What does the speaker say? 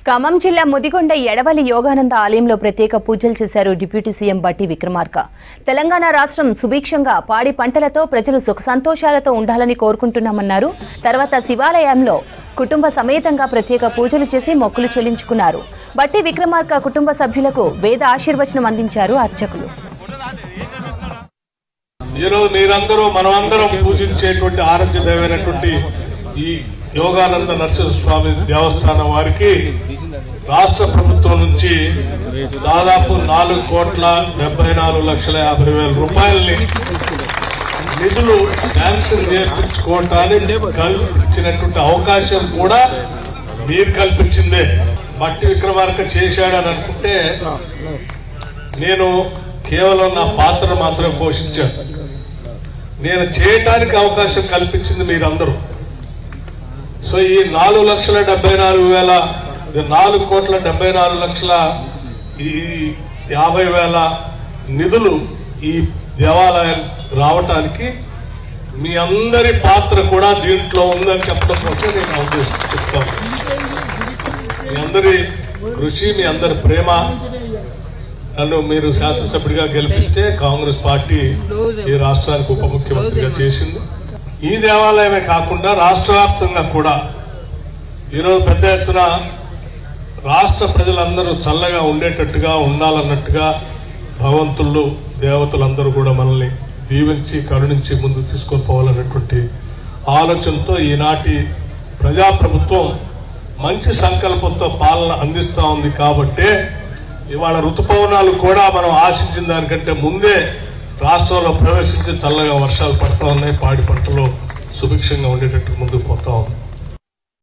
ఖమ్మం జిల్లా ముదిగొండ ఎడవలి యోగానంద ఆలయంలో ప్రత్యేక పూజలు చేశారు డిప్యూటీ సీఎం బట్టి విక్రమార్క. తెలంగాణ రాష్ట్రం సుభిక్షంగా పాడి పంటలతో ప్రజలు సుఖ సంతోషాలతో ఉండాలని కోరుకుంటున్నామన్నారు. తర్వాత శివాలయంలో కుటుంబ సమేతంగా ప్రత్యేక పూజలు చేసి మొక్కులు చెల్లించుకున్నారు. బట్టి విక్రమార్క కుటుంబ సభ్యులకు వేద ఆశీర్వచనం అందించారు అర్చకులు. ఈరోజు మీరందరూ మనమందరం పూజించేటువంటి ఆరాధ్యదైనటువంటి ఈ యోగానంద నరసింహస్వామి దేవస్థానం వారికి రాష్ట్ర ప్రభుత్వం నుంచి దాదాపు 4,74,50,000 రూపాయలని నిధులు శాంక్షన్ చేయించుకోవటానికి కల్పించినటువంటి అవకాశం కూడా మీరు కల్పించిందే. బట్టి విక్రమార్క చేశాడని అనుకుంటే నేను కేవలం నా పాత్ర మాత్రమే పోషించాను. నేను చేయటానికి అవకాశం కల్పించింది మీరందరూ. సో ఈ 4,74,50,000 నిధులు ఈ దేవాలయం రావటానికి మీ అందరి పాత్ర కూడా దీంట్లో ఉందని చెప్పడం కోసం నేను చెప్తాను. మీ అందరి కృషి, మీ అందరి ప్రేమ, నన్ను మీరు శాసనసభ్యుడిగా గెలిపిస్తే కాంగ్రెస్ పార్టీ ఈ రాష్ట్రానికి ఉప ముఖ్యమంత్రిగా చేసింది. ఈ దేవాలయమే కాకుండా రాష్ట్ర వ్యాప్తంగా కూడా ఈరోజు పెద్ద ఎత్తున రాష్ట్ర ప్రజలందరూ చల్లగా ఉండేటట్టుగా ఉండాలన్నట్టుగా భగవంతుళ్ళు దేవతలందరూ కూడా మనల్ని దీవించి కరుణించి ముందు తీసుకొని పోవాలన్నటువంటి ఆలోచనతో ఈనాటి ప్రజాప్రభుత్వం మంచి సంకల్పంతో పాలన అందిస్తూ ఉంది. కాబట్టే ఇవాళ ఋతుపవనాలు కూడా మనం ఆశించిన దానికంటే ముందే రాష్ట్రంలో ప్రవేశించి చల్లగా వర్షాలు పడతా ఉన్నాయి. పాడి పంటలు సుభిక్షంగా ఉండేటట్టు ముందుకు పోతా ఉంది.